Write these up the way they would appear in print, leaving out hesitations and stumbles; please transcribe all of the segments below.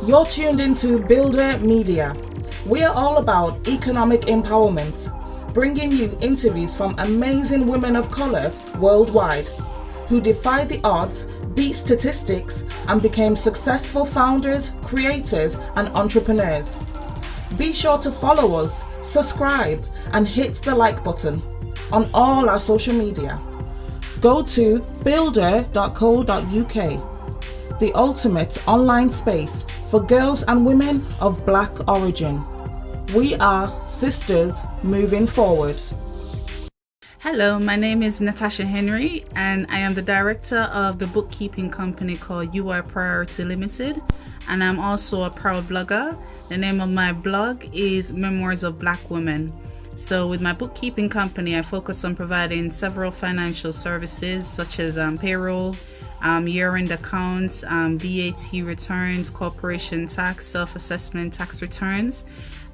You're tuned into Buildher Media. We are all about economic empowerment, bringing you interviews from amazing women of color worldwide who defied the odds, beat statistics, and became successful founders, creators, and entrepreneurs. Be sure to follow us, subscribe, and hit the like button on all our social media. Go to buildher.co.uk, the ultimate online space for girls and women of Black origin. We are sisters moving forward. Hello, my name is Natasha Henry, and I am the director of the bookkeeping company called Urpriority Limited, and I'm also a proud blogger. The name of my blog is Memoirs of Black Women. So with my bookkeeping company, I focus on providing several financial services such as payroll, year-end accounts, VAT returns, corporation tax, self-assessment tax returns.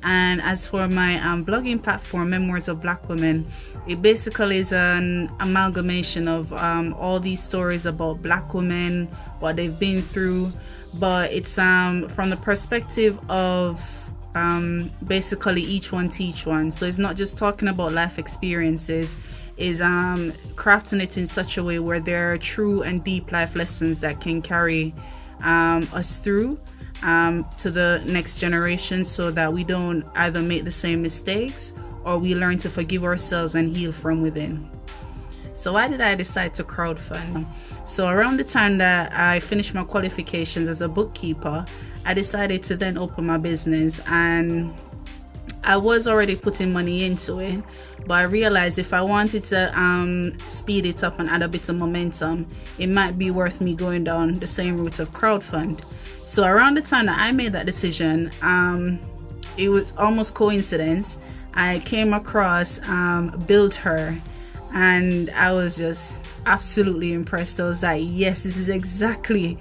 And as for my blogging platform, Memoirs of Black Women, it basically is an amalgamation of all these stories about Black women, what they've been through, but it's from the perspective of basically each one teach one. So it's not just talking about life experiences, is crafting it in such a way where there are true and deep life lessons that can carry us through to the next generation, so that we don't either make the same mistakes or we learn to forgive ourselves and heal from within. So why did I decide to crowdfund? So around the time that I finished my qualifications as a bookkeeper, I decided to then open my business, and I was already putting money into it, but I realized if I wanted to speed it up and add a bit of momentum, it might be worth me going down the same route of crowdfund. So around the time that I made that decision, it was almost coincidence. I came across Buildher, and I was just absolutely impressed. I was like, yes, this is exactly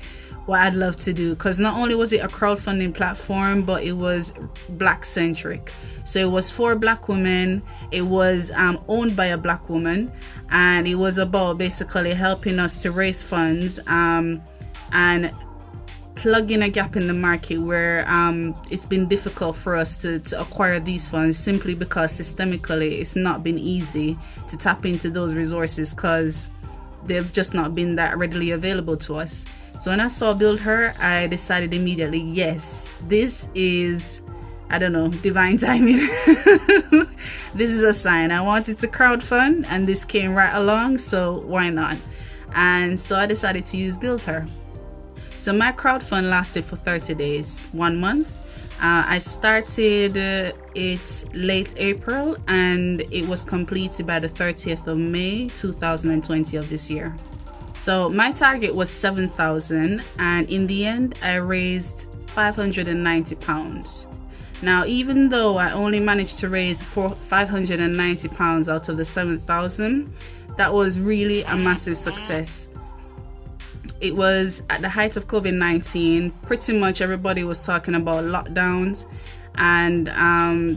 what I'd love to do, because not only was it a crowdfunding platform, but it was Black centric. So it was for Black women, it was owned by a Black woman, and it was about basically helping us to raise funds and plug in a gap in the market where it's been difficult for us to acquire these funds, simply because systemically it's not been easy to tap into those resources because they've just not been that readily available to us. So when I saw Buildher, I decided immediately, yes, this is, I don't know, divine timing. This is a sign. I wanted to crowdfund, and this came right along, so why not? And so I decided to use Buildher. So my crowdfund lasted for 30 days, 1 month. I started it late April, and it was completed by the 30th of May 2020 of this year. So my target was 7,000, and in the end I raised £590. Now, even though I only managed to raise £590 out of the 7,000, that was really a massive success. It was at the height of COVID-19. Pretty much everybody was talking about lockdowns, and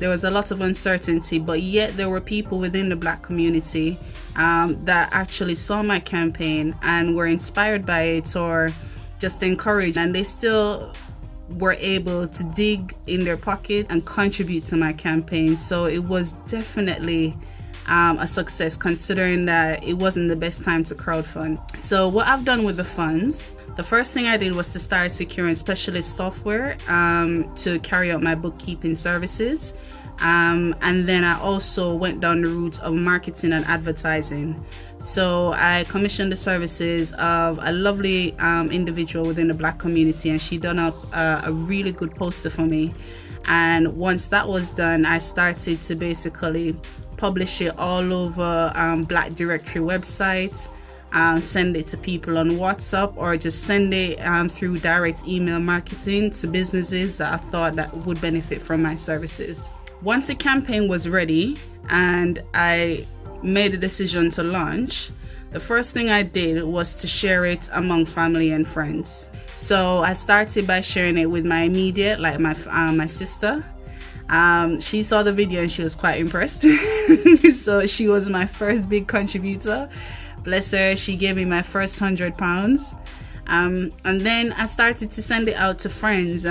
there was a lot of uncertainty, but yet there were people within the Black community that actually saw my campaign and were inspired by it, or just encouraged, and they still were able to dig in their pocket and contribute to my campaign. So it was definitely a success, considering that it wasn't the best time to crowdfund. So what I've done with the funds, the first thing I did was to start securing specialist software to carry out my bookkeeping services. And then I also went down the route of marketing and advertising. So I commissioned the services of a lovely individual within the Black community, and she done up a really good poster for me. And once that was done, I started to basically publish it all over Black directory websites, send it to people on WhatsApp, or just send it through direct email marketing to businesses that I thought that would benefit from my services. Once the campaign was ready and I made a decision to launch, the first thing I did was to share it among family and friends. So I started by sharing it with my immediate, like my sister. She saw the video and she was quite impressed. So she was my first big contributor. Bless her, she gave me my first £100. And then I started to send it out to friends.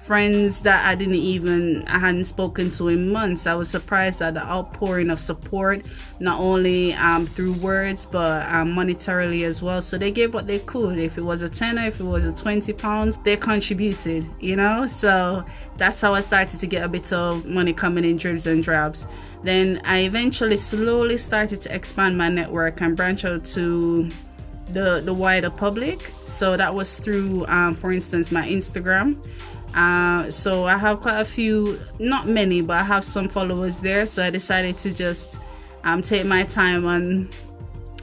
Friends that I hadn't spoken to in months. I was surprised at the outpouring of support, not only through words, but monetarily as well. So they gave what they could. If it was a tenner, if it was a £20, they contributed, So that's how I started to get a bit of money coming in dribs and drabs. Then I eventually slowly started to expand my network and branch out to the wider public. So that was through, for instance, my Instagram. So I have quite a few, not many, but I have some followers there. So I decided to just take my time and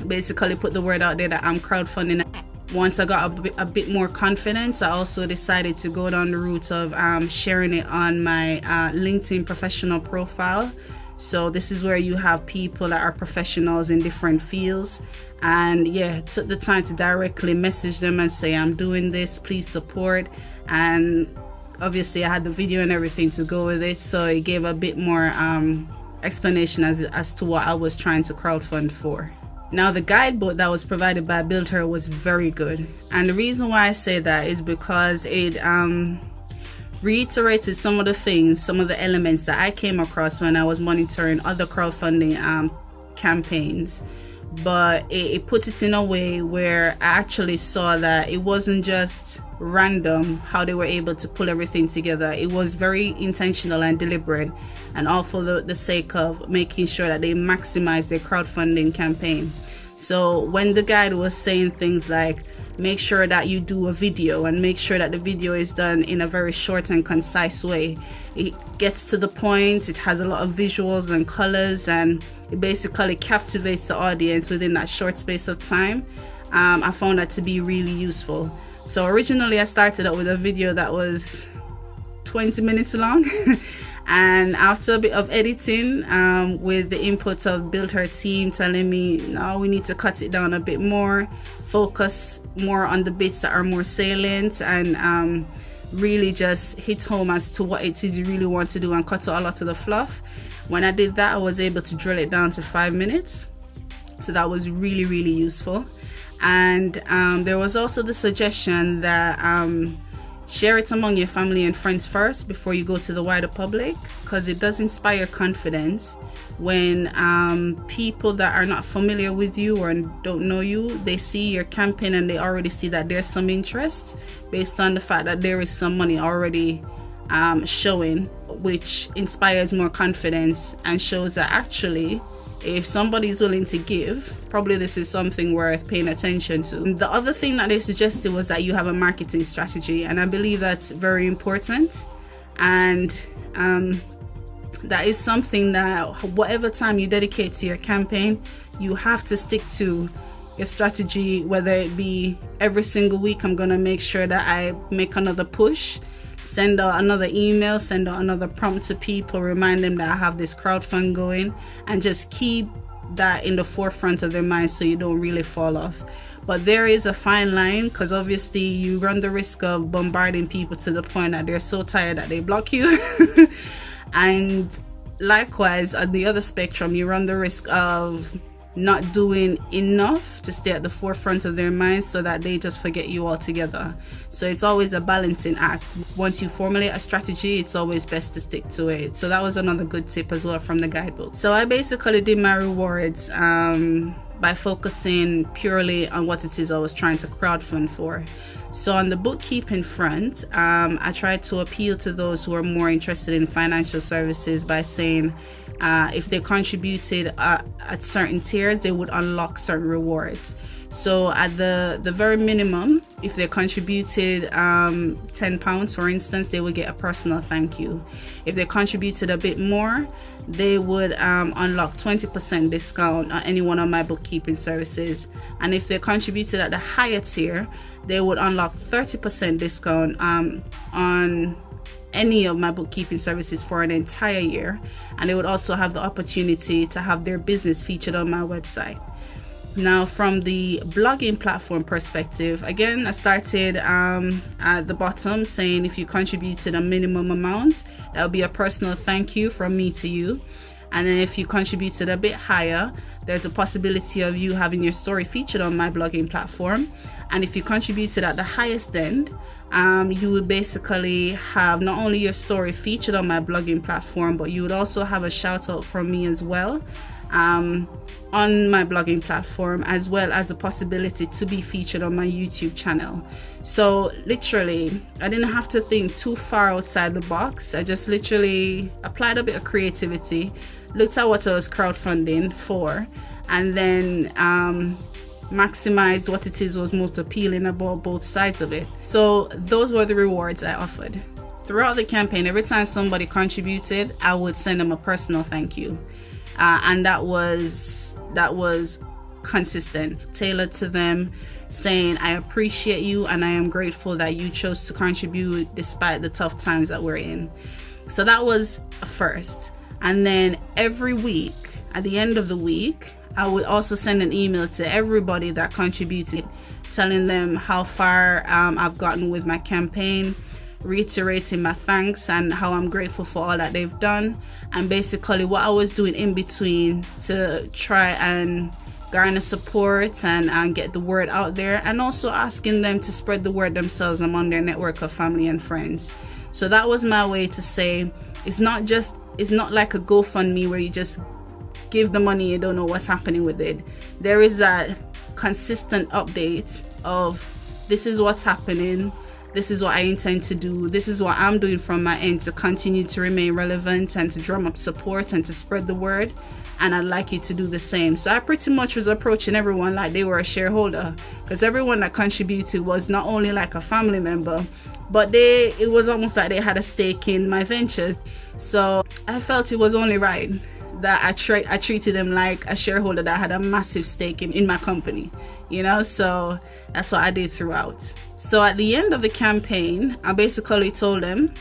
basically put the word out there that I'm crowdfunding. Once I got a bit more confidence, I also decided to go down the route of sharing it on my LinkedIn professional profile. So this is where you have people that are professionals in different fields. And took the time to directly message them and say, I'm doing this, please support. And obviously I had the video and everything to go with it, so it gave a bit more explanation as to what I was trying to crowdfund for. Now, the guidebook that was provided by Buildher was very good, and the reason why I say that is because it reiterated some of the elements that I came across when I was monitoring other crowdfunding campaigns. But it put it in a way where I actually saw that it wasn't just random how they were able to pull everything together. It was very intentional and deliberate, and all for the sake of making sure that they maximize their crowdfunding campaign. So when the guide was saying things like, make sure that you do a video and make sure that the video is done in a very short and concise way, it gets to the point, it has a lot of visuals and colors, and it basically captivates the audience within that short space of time. I found that to be really useful. So originally I started out with a video that was 20 minutes long and after a bit of editing, with the input of Buildher team telling me, no, we need to cut it down a bit more, focus more on the bits that are more salient, and really just hit home as to what it is you really want to do and cut out a lot of the fluff. When I did that, I was able to drill it down to 5 minutes. So that was really, really useful. And there was also the suggestion that share it among your family and friends first before you go to the wider public, because it does inspire confidence when people that are not familiar with you or don't know you, they see your campaign and they already see that there's some interest based on the fact that there is some money already showing, which inspires more confidence and shows that actually if somebody is willing to give, probably this is something worth paying attention to. The other thing that they suggested was that you have a marketing strategy, and I believe that's very important. And that is something that whatever time you dedicate to your campaign, you have to stick to your strategy, whether it be every single week, I'm going to make sure that I make another push, send out another email, send out another prompt to people, remind them that I have this crowdfund going, and just keep that in the forefront of their mind so you don't really fall off. But there is a fine line, because obviously you run the risk of bombarding people to the point that they're so tired that they block you. And likewise, at the other spectrum, you run the risk of not doing enough to stay at the forefront of their minds so that they just forget you altogether. So it's always a balancing act. Once you formulate a strategy, it's always best to stick to it. So that was another good tip as well from the guidebook. So I basically did my rewards by focusing purely on what it is I was trying to crowdfund for. So on the bookkeeping front, I tried to appeal to those who are more interested in financial services by saying if they contributed at certain tiers, they would unlock certain rewards. So at the very minimum, if they contributed £10, for instance, they would get a personal thank you. If they contributed a bit more, they would unlock 20% discount on any one of my bookkeeping services. And if they contributed at the higher tier, they would unlock 30% discount on any of my bookkeeping services for an entire year. And they would also have the opportunity to have their business featured on my website. Now, from the blogging platform perspective, again, I started at the bottom saying if you contributed a minimum amount, that would be a personal thank you from me to you. And then if you contributed a bit higher, there's a possibility of you having your story featured on my blogging platform. And if you contributed at the highest end, you would basically have not only your story featured on my blogging platform, but you would also have a shout out from me as well on my blogging platform, as well as a possibility to be featured on my YouTube channel. So literally, I didn't have to think too far outside the box. I just literally applied a bit of creativity, looked at what I was crowdfunding for, and then maximized what it is was most appealing about both sides of it. So those were the rewards I offered. Throughout the campaign, every time somebody contributed, I would send them a personal thank you. And that was consistent, tailored to them, saying I appreciate you and I am grateful that you chose to contribute despite the tough times that we're in. So that was a first. And then every week, at the end of the week, I would also send an email to everybody that contributed, telling them how far I've gotten with my campaign, reiterating my thanks and how I'm grateful for all that they've done, and basically what I was doing in between to try and garner support and get the word out there, and also asking them to spread the word themselves among their network of family and friends. So that was my way to say it's not like a GoFundMe where you just give the money, you don't know what's happening with it. There is that consistent update of this is what's happening, this is what I intend to do, this is what I'm doing from my end to continue to remain relevant and to drum up support and to spread the word, and I'd like you to do the same. So I pretty much was approaching everyone like they were a shareholder, because everyone that contributed was not only like a family member, but it was almost like they had a stake in my ventures. So I felt it was only right that I treated them like a shareholder that had a massive stake in my company, so that's what I did throughout. So at the end of the campaign, I basically told them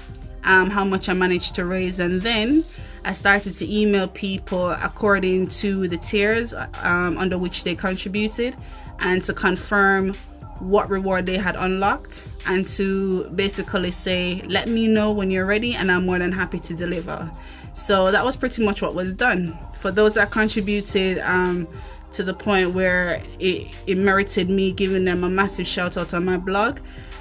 how much I managed to raise, and then I started to email people according to the tiers under which they contributed, and to confirm what reward they had unlocked, and to basically say, let me know when you're ready and I'm more than happy to deliver. So that was pretty much what was done. For those that contributed to the point where it merited me giving them a massive shout out on my blog,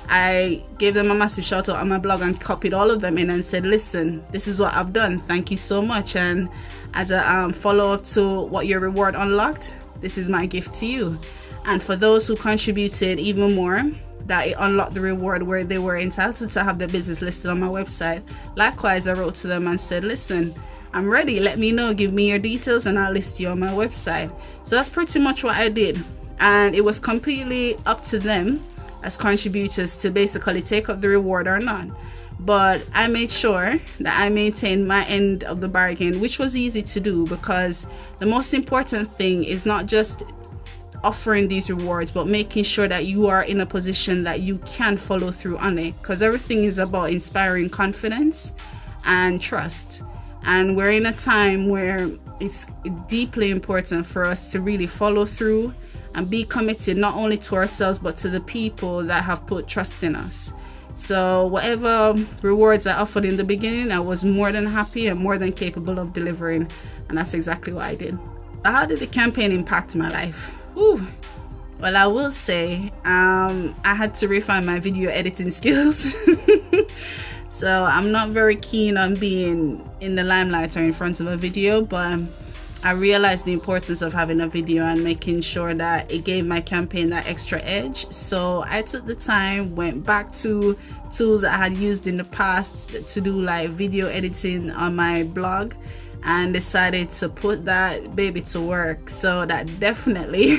I gave them a massive shout out on my blog and copied all of them in and said, listen, this is what I've done, thank you so much, and as a follow-up to what your reward unlocked, this is my gift to you. And for those who contributed even more, that it unlocked the reward where they were entitled to have their business listed on my website, likewise I wrote to them and said, listen, I'm ready, let me know, give me your details and I'll list you on my website. So that's pretty much what I did, and it was completely up to them as contributors to basically take up the reward or not. But I made sure that I maintained my end of the bargain, which was easy to do, because the most important thing is not just offering these rewards, but making sure that you are in a position that you can follow through on it, because everything is about inspiring confidence and trust. And we're in a time where it's deeply important for us to really follow through and be committed not only to ourselves but to the people that have put trust in us. So whatever rewards I offered in the beginning, I was more than happy and more than capable of delivering, and that's exactly what I did. How did the campaign impact my life? Well, I will say I had to refine my video editing skills. So I'm not very keen on being in the limelight or in front of a video, but I realized the importance of having a video and making sure that it gave my campaign that extra edge. So I took the time, went back to tools I had used in the past to do like video editing on my blog, and decided to put that baby to work. So that definitely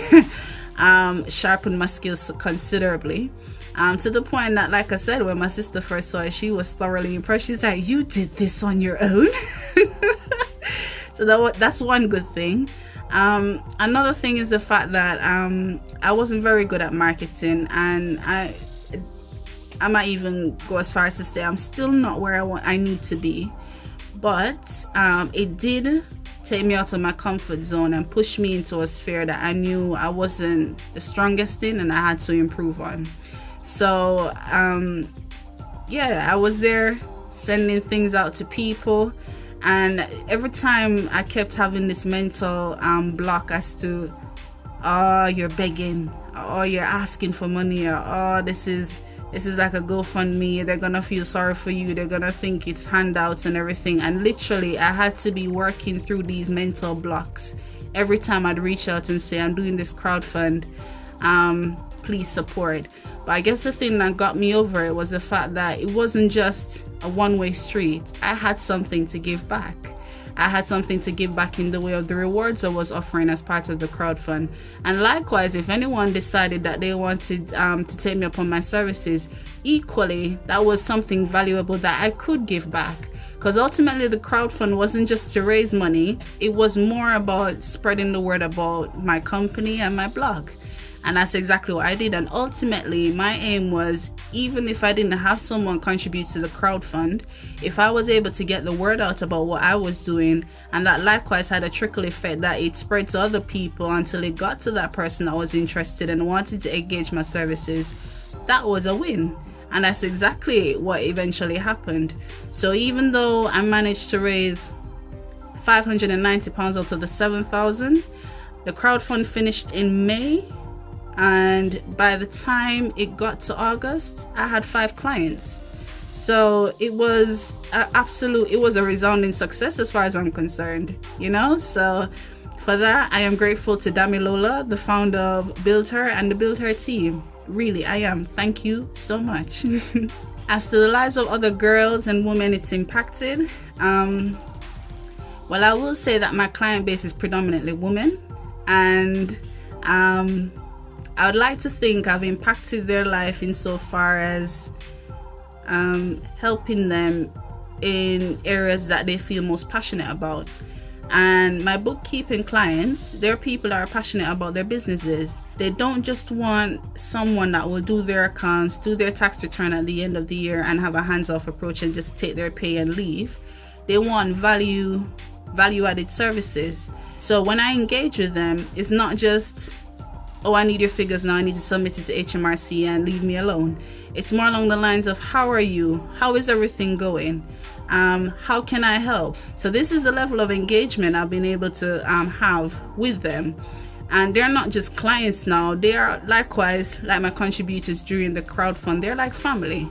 sharpened my skills considerably. To the point that, like I said, when my sister first saw it, she was thoroughly impressed. She's like, you did this on your own? So that's one good thing. Another thing is the fact that I wasn't very good at marketing, and I might even go as far as to say I'm still not where I need to be. But it did take me out of my comfort zone and push me into a sphere that I knew I wasn't the strongest in and I had to improve on. So I was there sending things out to people, And every time I kept having this mental block as to, oh, you're begging, or you're asking for money, or oh, this is like a GoFundMe, they're gonna feel sorry for you, they're gonna think it's handouts and everything. And literally I had to be working through these mental blocks every time I'd reach out and say, I'm doing this crowdfund, please support. But I guess the thing that got me over it was the fact that it wasn't just a one-way street. I had something to give back. I had something to give back in the way of the rewards I was offering as part of the crowdfund. And likewise, if anyone decided that they wanted to take me up on my services, equally, that was something valuable that I could give back. Because ultimately, the crowdfund wasn't just to raise money. It was more about spreading the word about my company and my blog. And that's exactly what I did. And ultimately, my aim was, even if I didn't have someone contribute to the crowdfund, if I was able to get the word out about what I was doing, and that likewise had a trickle effect that it spread to other people until it got to that person that was interested and wanted to engage my services, that was a win. And that's exactly what eventually happened. So even though I managed to raise £590 out of the 7,000, the crowdfund finished in May. And by the time it got to August, I had 5 clients. So it was it was a resounding success as far as I'm concerned, you know? So for that, I am grateful to Damilola, the founder of Buildher, and the Buildher team. Really, I am. Thank you so much. As to the lives of other girls and women it's impacted, well, I will say that my client base is predominantly women, and I would like to think I've impacted their life insofar as helping them in areas that they feel most passionate about. And my bookkeeping clients, they're people that are passionate about their businesses. They don't just want someone that will do their accounts, do their tax return at the end of the year and have a hands-off approach and just take their pay and leave. They want value-added services. So when I engage with them, it's not just, oh, I need your figures now, I need to submit it to HMRC and leave me alone. It's more along the lines of, how are you? How is everything going? How can I help? So this is the level of engagement I've been able to have with them. And they're not just clients now, they are likewise like my contributors during the crowdfund. They're like family.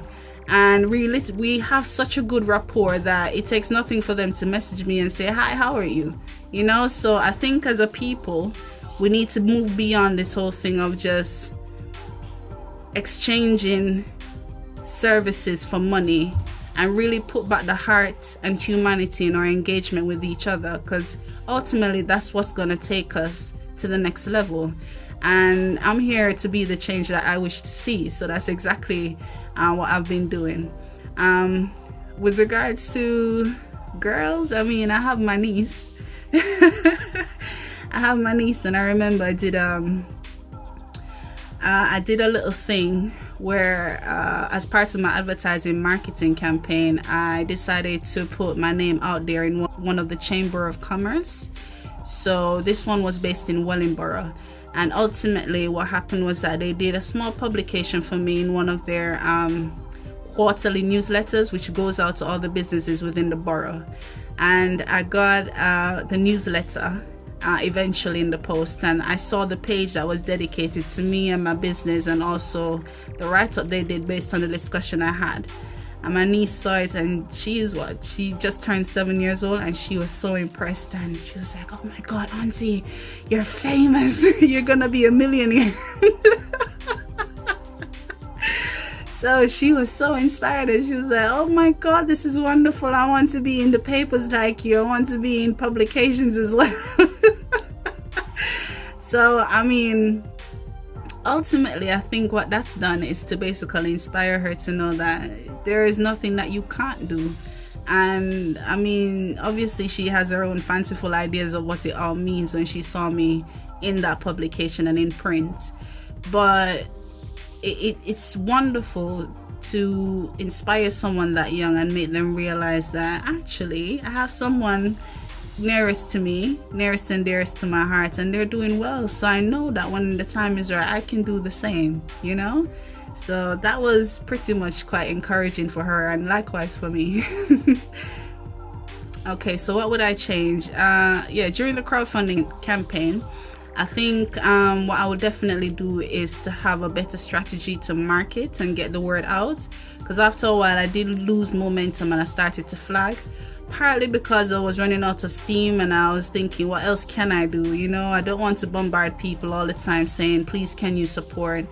And really, we have such a good rapport that it takes nothing for them to message me and say, hi, how are you? You know, so I think as a people, we need to move beyond this whole thing of just exchanging services for money and really put back the heart and humanity in our engagement with each other, because ultimately that's what's going to take us to the next level. And I'm here to be the change that I wish to see. So that's exactly what I've been doing. With regards to girls, I mean, I have my niece. I have my niece, and I remember I did a little thing where as part of my advertising marketing campaign, I decided to put my name out there in one of the Chamber of Commerce. So this one was based in Wellingborough, and ultimately what happened was that they did a small publication for me in one of their quarterly newsletters, which goes out to all the businesses within the borough. And I got the newsletter eventually in the post, and I saw the page that was dedicated to me and my business, and also the write-up they did based on the discussion I had. And my niece saw it, and she just turned 7 years old, and she was so impressed, and she was like, oh my god, auntie, you're famous. You're gonna be a millionaire. So she was so inspired, and she was like, oh my god, this is wonderful. I want to be in the papers like you. I want to be in publications as well. So, I mean, ultimately, I think what that's done is to basically inspire her to know that there is nothing that you can't do. And I mean, obviously she has her own fanciful ideas of what it all means when she saw me in that publication and in print. But it's wonderful to inspire someone that young and make them realize that actually I have someone nearest to me, nearest and dearest to my heart, and they're doing well. So I know that when the time is right, I can do the same, you know? So that was pretty much quite encouraging for her, and likewise for me. Okay, so what would I change? During the crowdfunding campaign, I think what I would definitely do is to have a better strategy to market and get the word out. Because after a while, I did lose momentum and I started to flag. Partly because I was running out of steam and I was thinking, what else can I do? You know, I don't want to bombard people all the time saying, please, can you support?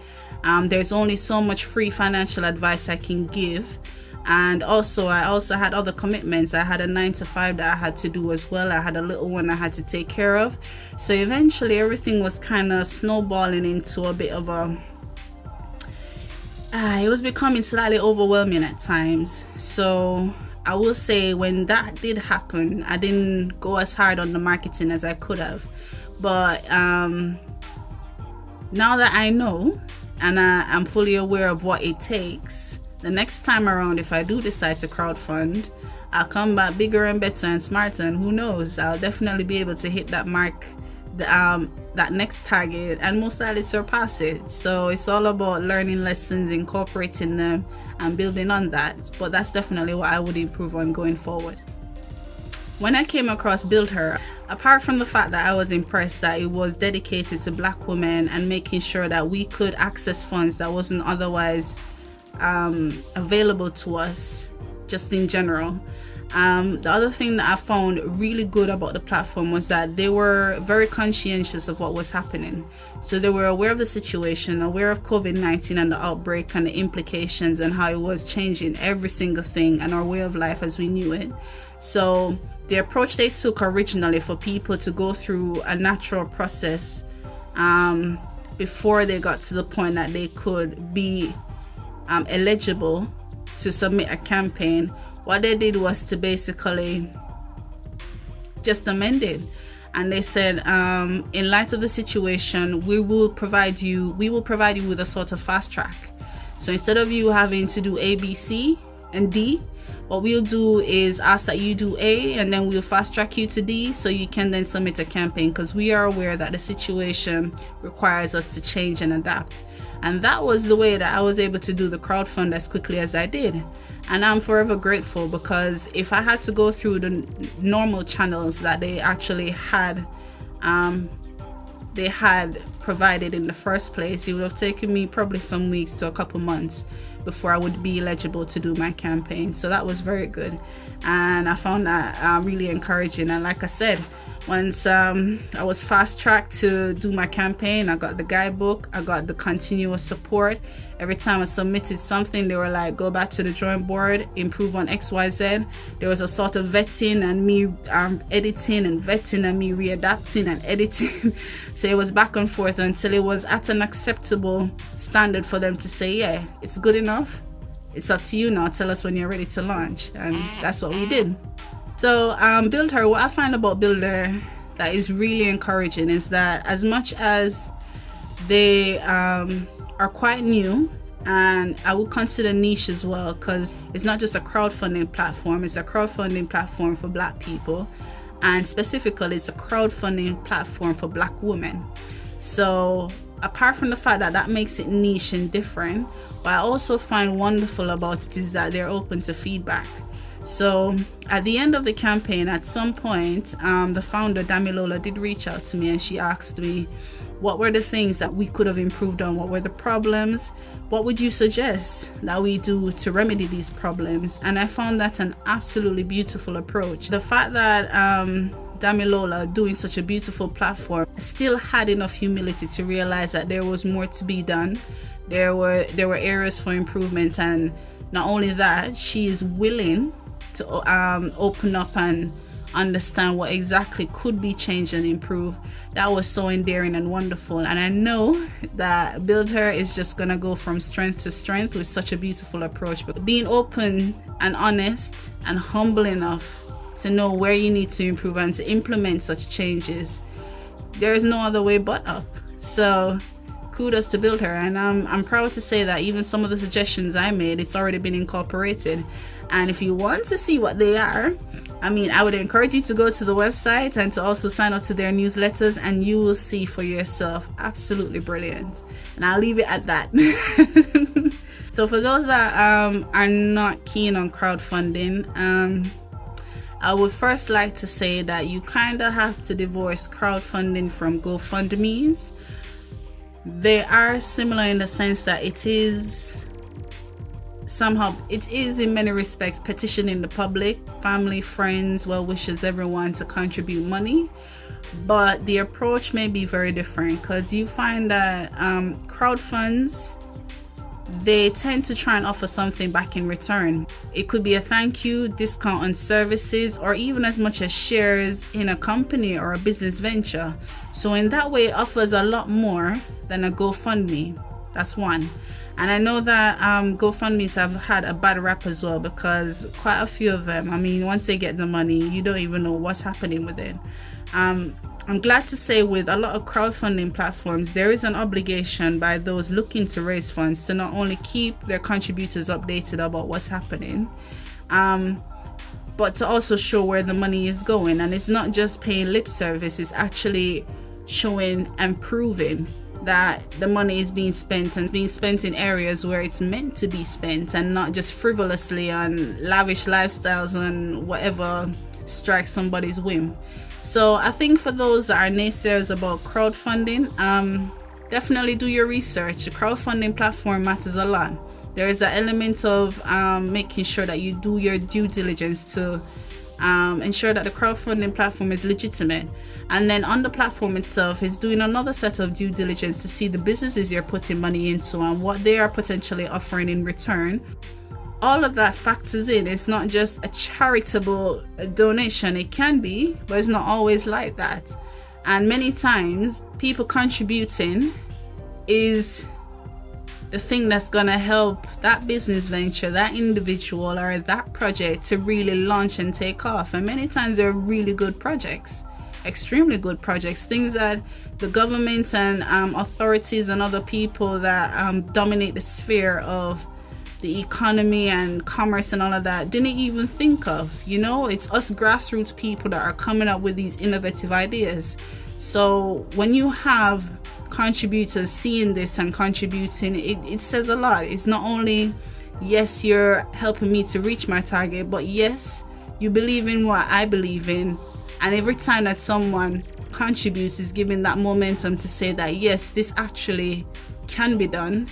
There's only so much free financial advice I can give. And also, I also had other commitments. I had a 9-to-5 that I had to do as well. I had a little one I had to take care of. So eventually everything was kind of snowballing into a bit of it was becoming slightly overwhelming at times. So I will say when that did happen, I didn't go as hard on the marketing as I could have. But now that I know and I'm fully aware of what it takes, the next time around, if I do decide to crowdfund, I'll come back bigger and better and smarter, and who knows, I'll definitely be able to hit that mark, that next target, and most likely surpass it. So it's all about learning lessons, incorporating them, and building on that. But that's definitely what I would improve on going forward. When I came across Buildher, apart from the fact that I was impressed that it was dedicated to Black women and making sure that we could access funds that wasn't otherwise available to us just in general. The other thing that I found really good about the platform was that they were very conscientious of what was happening. So they were aware of the situation, aware of COVID-19 and the outbreak and the implications and how it was changing every single thing and our way of life as we knew it. So the approach they took originally for people to go through a natural process before they got to the point that they could be eligible to submit a campaign, what they did was to basically just amend it. And they said, in light of the situation, we will provide you with a sort of fast track. So instead of you having to do A, B, C, and D, what we'll do is ask that you do A, and then we'll fast track you to D so you can then submit a campaign, because we are aware that the situation requires us to change and adapt. And that was the way that I was able to do the crowdfund as quickly as I did. And I'm forever grateful, because if I had to go through the normal channels that they actually had provided in the first place, it would have taken me probably some weeks to a couple months before I would be eligible to do my campaign. So that was very good, and I found that really encouraging. And like I said, once I was fast-tracked to do my campaign, I got the guidebook, I got the continuous support. Every time I submitted something, they were like, go back to the drawing board, improve on XYZ. There was a sort of vetting and me editing and vetting and me readapting and editing. So it was back and forth until it was at an acceptable standard for them to say, yeah, it's good enough. It's up to you now. Tell us when you're ready to launch. And that's what we did. So Buildher, what I find about Buildher that is really encouraging is that as much as they are quite new, and I would consider niche as well, because it's not just a crowdfunding platform, it's a crowdfunding platform for Black people, and specifically it's a crowdfunding platform for Black women. So apart from the fact that that makes it niche and different, what I also find wonderful about it is that they're open to feedback. So at the end of the campaign, at some point, the founder, Damilola, did reach out to me, and she asked me, what were the things that we could have improved on? What were the problems? What would you suggest that we do to remedy these problems? And I found that an absolutely beautiful approach. The fact that Damilola, doing such a beautiful platform, still had enough humility to realize that there was more to be done. There were areas for improvement, and not only that, she is willing to open up and understand what exactly could be changed and improved. That was so endearing and wonderful, and I know that Buildher is just gonna go from strength to strength with such a beautiful approach. But being open and honest and humble enough to know where you need to improve and to implement such changes, there is no other way but up. So kudos to Buildher, and I'm proud to say that even some of the suggestions I made, it's already been incorporated. And if you want to see what they are, I would encourage you to go to the website and to also sign up to their newsletters, and you will see for yourself. Absolutely brilliant. And I'll leave it at that. So for those that are not keen on crowdfunding, I would first like to say that you kind of have to divorce crowdfunding from GoFundMes. They are similar in the sense that it is in many respects petitioning the public, family, friends, well-wishers, everyone to contribute money. But the approach may be very different, because you find that crowd funds, they tend to try and offer something back in return. It could be a thank you, discount on services, or even as much as shares in a company or a business venture. So in that way, it offers a lot more than a GoFundMe. That's one. And I know that GoFundMes have had a bad rap as well, because quite a few of them, I mean, once they get the money, you don't even know what's happening with it. I'm glad to say with a lot of crowdfunding platforms, there is an obligation by those looking to raise funds to not only keep their contributors updated about what's happening, but to also show where the money is going. And it's not just paying lip service, it's actually showing and proving that the money is being spent, and being spent in areas where it's meant to be spent, and not just frivolously on lavish lifestyles and whatever strikes somebody's whim. So I think for those that are naysayers about crowdfunding, definitely do your research. The crowdfunding platform matters a lot. There is an element of making sure that you do your due diligence to ensure that the crowdfunding platform is legitimate. And then on the platform itself is doing another set of due diligence to see the businesses you're putting money into and what they are potentially offering in return. All of that factors in. It's not just a charitable donation. It can be, but it's not always like that. And many times, people contributing is the thing that's going to help that business venture, that individual, or that project to really launch and take off. And many times they're really good projects, extremely good projects, things that the government and authorities and other people that dominate the sphere of the economy and commerce and all of that didn't even think of. You know, it's us grassroots people that are coming up with these innovative ideas. So when you have contributors seeing this and contributing, it says a lot. It's not only, yes, you're helping me to reach my target, but yes, you believe in what I believe in. And every time that someone contributes is giving that momentum to say that, yes, this actually can be done.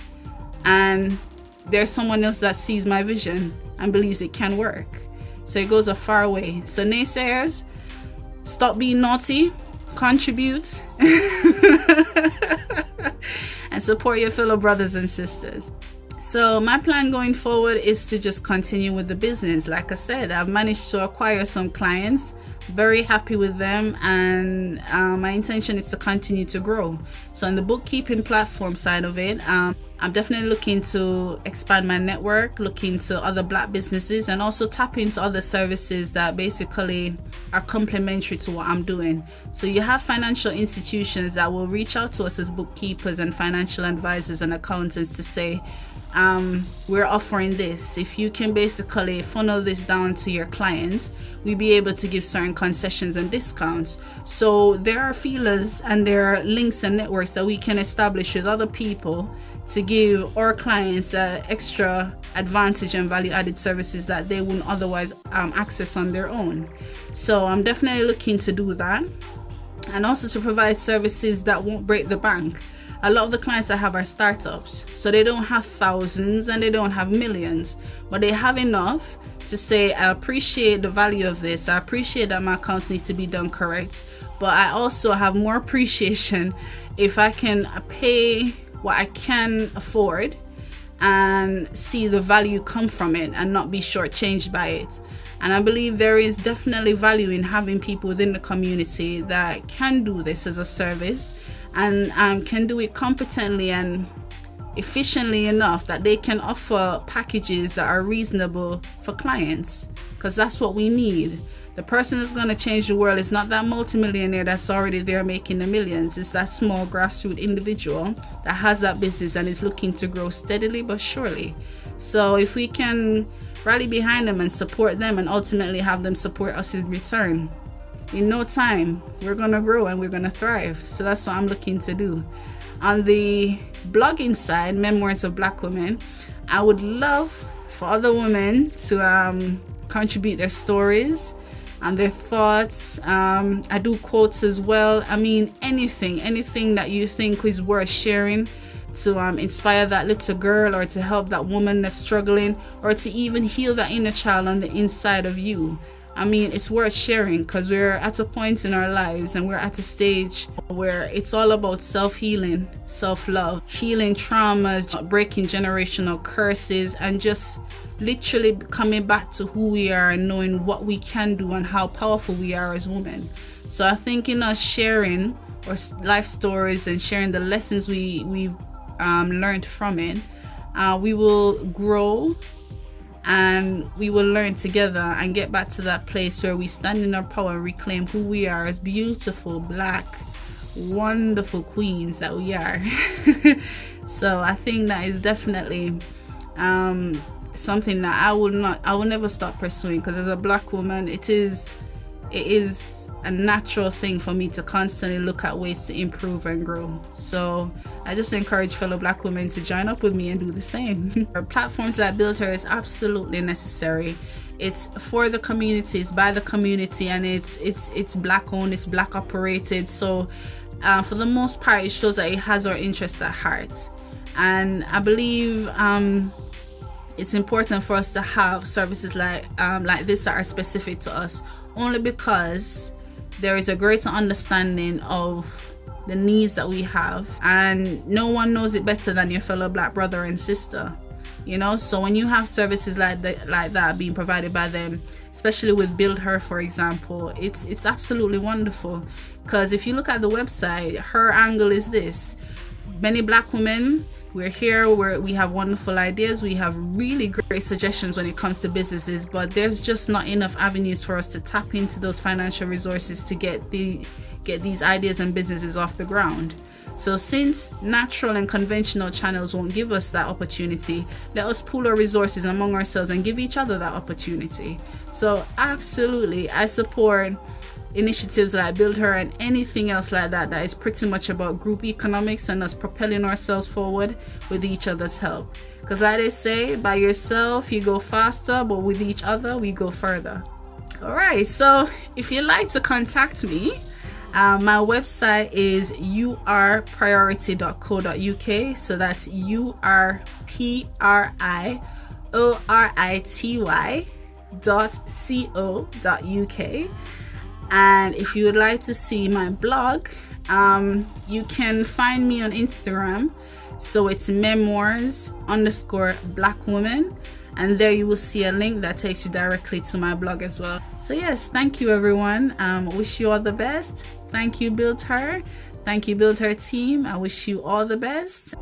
And there's someone else that sees my vision and believes it can work. So it goes a far way. So naysayers, stop being naughty, contribute, and support your fellow brothers and sisters. So my plan going forward is to just continue with the business. Like I said, I've managed to acquire some clients, very happy with them, and my intention is to continue to grow. So on the bookkeeping platform side of it, I'm definitely looking to expand my network, look into other Black businesses, and also tap into other services that basically are complementary to what I'm doing. So you have financial institutions that will reach out to us as bookkeepers and financial advisors and accountants to say, we're offering this. If you can basically funnel this down to your clients, we'll be able to give certain concessions and discounts. So there are feelers and there are links and networks that we can establish with other people to give our clients extra advantage and value added services that they wouldn't otherwise access on their own. So I'm definitely looking to do that, and also to provide services that won't break the bank. A lot of the clients I have are startups, so they don't have thousands and they don't have millions, but they have enough to say, I appreciate the value of this, I appreciate that my accounts need to be done correct, but I also have more appreciation if I can pay what I can afford and see the value come from it and not be shortchanged by it. And I believe there is definitely value in having people within the community that can do this as a service and can do it competently and efficiently enough that they can offer packages that are reasonable for clients, because that's what we need. The person that's going to change the world is not that multimillionaire that's already there making the millions. It's that small grassroots individual that has that business and is looking to grow steadily but surely. So if we can rally behind them and support them and ultimately have them support us in return, in no time we're going to grow and we're going to thrive. So that's what I'm looking to do. On the blogging side, Memoirs of Black Women, I would love for other women to contribute their stories, and their thoughts. I do quotes as well. I mean, anything that you think is worth sharing to inspire that little girl, or to help that woman that's struggling, or to even heal that inner child on the inside of you. I mean, it's worth sharing, because we're at a point in our lives, and we're at a stage where it's all about self-healing, self-love, healing traumas, breaking generational curses, and just literally coming back to who we are and knowing what we can do and how powerful we are as women. So I think in us sharing our life stories and sharing the lessons we've learned from it, we will grow, and we will learn together and get back to that place where we stand in our power and reclaim who we are as beautiful, black, wonderful queens that we are. So I think that is definitely something that I will never stop pursuing, because as a black woman, it is a natural thing for me to constantly look at ways to improve and grow. So I just encourage fellow black women to join up with me and do the same. Platforms like Buildher is absolutely necessary. It's for the community, it's by the community, and it's black owned, it's black operated. So for the most part, it shows that it has our interest at heart. And I believe it's important for us to have services like this that are specific to us, only because there is a greater understanding of the needs that we have, and no one knows it better than your fellow black brother and sister, you know. So when you have services like that being provided by them, especially with Buildher, for example, it's absolutely wonderful. Because if you look at the website, her angle is this: many black women, we're here, we have wonderful ideas, we have really great suggestions when it comes to businesses, but there's just not enough avenues for us to tap into those financial resources to get these ideas and businesses off the ground. So since natural and conventional channels won't give us that opportunity, let us pool our resources among ourselves and give each other that opportunity. So absolutely, I support initiatives like Buildher and anything else like that is pretty much about group economics and us propelling ourselves forward with each other's help. Because like they say, by yourself you go faster, but with each other we go further. Alright, so if you'd like to contact me, my website is urpriority.co.uk. So that's urpriority.co.uk. And if you would like to see my blog, you can find me on Instagram. So it's Memoirs_blackwoman. And there you will see a link that takes you directly to my blog as well. So yes, thank you everyone. Wish you all the best. Thank you, Buildher. Thank you, Buildher team. I wish you all the best.